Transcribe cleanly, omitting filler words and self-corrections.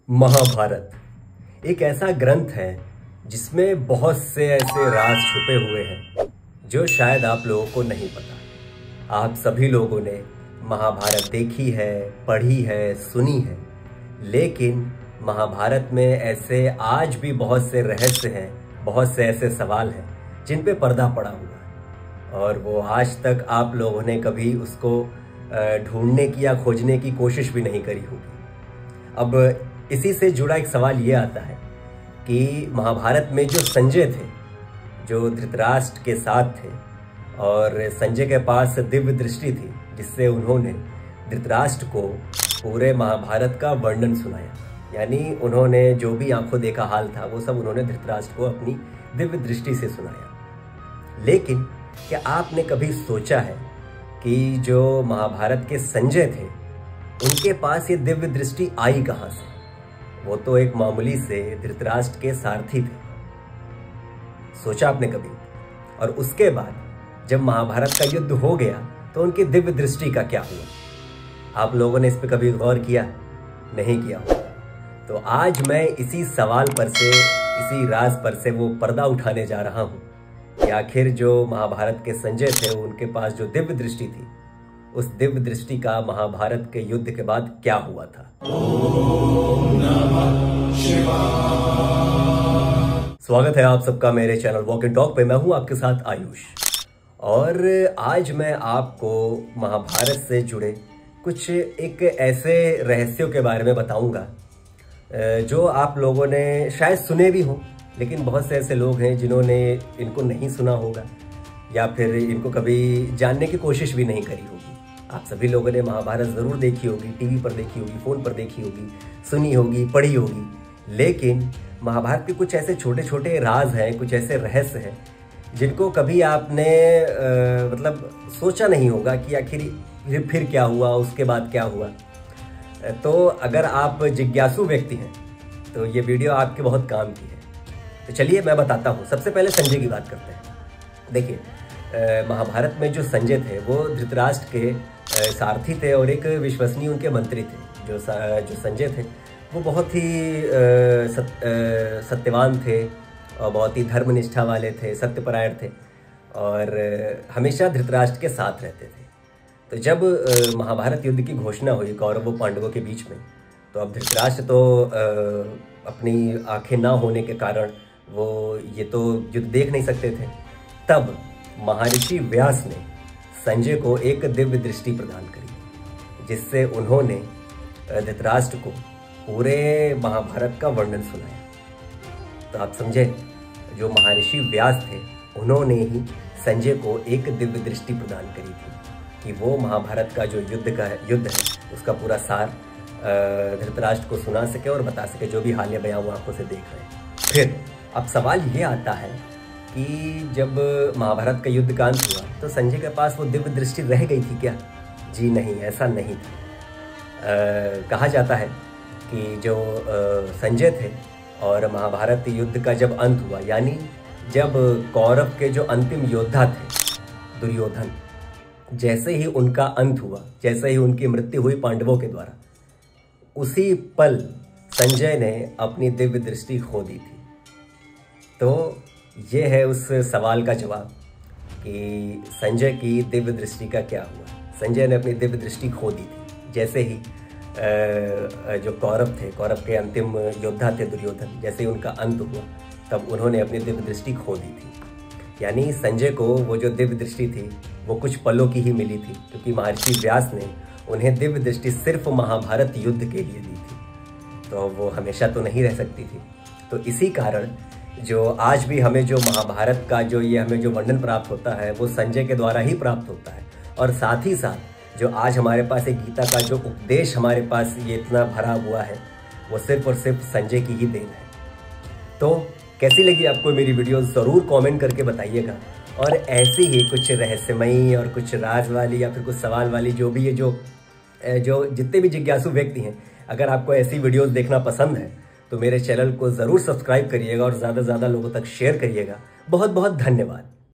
महाभारत एक ऐसा ग्रंथ है जिसमें बहुत से ऐसे राज छुपे हुए हैं जो शायद आप लोगों को नहीं पता। आप सभी लोगों ने महाभारत देखी है, पढ़ी है, सुनी है, लेकिन महाभारत में ऐसे आज भी बहुत से रहस्य हैं, बहुत से ऐसे सवाल हैं जिन पे पर्दा पड़ा हुआ है और वो आज तक आप लोगों ने कभी उसको ढूंढने की या खोजने की कोशिश भी नहीं करी होगी। अब इसी से जुड़ा एक सवाल ये आता है कि महाभारत में जो संजय थे, जो धृतराष्ट्र के साथ थे और संजय के पास दिव्य दृष्टि थी जिससे उन्होंने धृतराष्ट्र को पूरे महाभारत का वर्णन सुनाया। यानी उन्होंने जो भी आंखों देखा हाल था वो सब उन्होंने धृतराष्ट्र को अपनी दिव्य दृष्टि से सुनाया। लेकिन क्या आपने कभी सोचा है कि जो महाभारत के संजय थे उनके पास ये दिव्य दृष्टि आई कहाँ से? वो तो एक मामूली से धृतराष्ट्र के सारथी थे। सोचा आपने कभी? और उसके बाद जब महाभारत का युद्ध हो गया तो उनकी दिव्य दृष्टि का क्या हुआ? आप लोगों ने इस पे कभी गौर किया? नहीं किया होगा। तो आज मैं इसी सवाल पर से, इसी राज पर से वो पर्दा उठाने जा रहा हूं कि आखिर जो महाभारत के संजय थे उनके पास जो दिव्य दृष्टि थी, उस दिव्य दृष्टि का महाभारत के युद्ध के बाद क्या हुआ था। ओम नमः शिवाय। स्वागत है आप सबका मेरे चैनल वॉक एंड टॉक पे। मैं हूं आपके साथ आयुष और आज मैं आपको महाभारत से जुड़े कुछ एक ऐसे रहस्यों के बारे में बताऊंगा जो आप लोगों ने शायद सुने भी हों, लेकिन बहुत से ऐसे लोग हैं जिन्होंने इनको नहीं सुना होगा या फिर इनको कभी जानने की कोशिश भी नहीं करी होगी। आप सभी लोगों ने महाभारत ज़रूर देखी होगी, टीवी पर देखी होगी, फ़ोन पर देखी होगी, सुनी होगी, पढ़ी होगी, लेकिन महाभारत के कुछ ऐसे छोटे छोटे राज हैं, कुछ ऐसे रहस्य हैं जिनको कभी आपने मतलब सोचा नहीं होगा कि आखिर फिर क्या हुआ, उसके बाद क्या हुआ। तो अगर आप जिज्ञासु व्यक्ति हैं तो ये वीडियो आपके बहुत काम की है। तो चलिए मैं बताता हूँ। सबसे पहले संजय की बात करते हैं। देखिए, महाभारत में जो संजय थे वो धृतराष्ट्र के सारथी थे और एक विश्वसनीय उनके मंत्री थे। जो संजय थे वो बहुत ही सत्यवान थे और बहुत ही धर्मनिष्ठा वाले थे, सत्यपरायण थे और हमेशा धृतराष्ट्र के साथ रहते थे। तो जब महाभारत युद्ध की घोषणा हुई कौरवों पांडवों के बीच में, तो अब धृतराष्ट्र तो अपनी आंखें ना होने के कारण वो ये तो युद्ध देख नहीं सकते थे। तब महर्षि व्यास ने संजय को एक दिव्य दृष्टि प्रदान करी जिससे उन्होंने धृतराष्ट्र को पूरे महाभारत का वर्णन सुनाया। तो आप समझे, जो महर्षि व्यास थे उन्होंने ही संजय को एक दिव्य दृष्टि प्रदान करी थी कि वो महाभारत का जो युद्ध है उसका पूरा सार धृतराष्ट्र को सुना सके और बता सके, जो भी हालिया बयां वो आंखों से देख रहे हैं। फिर अब सवाल ये आता है कि जब महाभारत का युद्ध का अंत हुआ तो संजय के पास वो दिव्य दृष्टि रह गई थी क्या? जी नहीं, ऐसा नहीं था। कहा जाता है कि जो संजय थे और महाभारत युद्ध का जब अंत हुआ, यानी जब कौरव के जो अंतिम योद्धा थे दुर्योधन, जैसे ही उनका अंत हुआ, जैसे ही उनकी मृत्यु हुई पांडवों के द्वारा, उसी पल संजय ने अपनी दिव्य दृष्टि खो दी थी। तो ये है उस सवाल का जवाब कि संजय की दिव्य दृष्टि का क्या हुआ। संजय ने अपनी दिव्य दृष्टि खो दी थी जैसे ही जो कौरव थे, कौरव के अंतिम योद्धा थे दुर्योधन, जैसे ही उनका अंत हुआ तब उन्होंने अपनी दिव्य दृष्टि खो दी थी। यानी संजय को वो जो दिव्य दृष्टि थी वो कुछ पलों की ही मिली थी, क्योंकि महर्षि व्यास ने उन्हें दिव्य दृष्टि सिर्फ महाभारत युद्ध के लिए दी थी, तो वो हमेशा तो नहीं रह सकती थी। तो इसी कारण जो आज भी हमें जो महाभारत का जो ये हमें जो वर्णन प्राप्त होता है वो संजय के द्वारा ही प्राप्त होता है। और साथ ही साथ जो आज हमारे पास एक गीता का जो उपदेश हमारे पास ये इतना भरा हुआ है वो सिर्फ और सिर्फ संजय की ही देन है। तो कैसी लगी आपको मेरी वीडियो ज़रूर कमेंट करके बताइएगा। और ऐसी ही कुछ रहस्यमयी और कुछ राज वाली या फिर कुछ सवाल वाली जो भी ये जो जितने भी जिज्ञासु व्यक्ति हैं, अगर आपको ऐसी वीडियोज़ देखना पसंद है तो मेरे चैनल को ज़रूर सब्सक्राइब करिएगा और ज़्यादा से ज़्यादा लोगों तक शेयर करिएगा। बहुत बहुत धन्यवाद।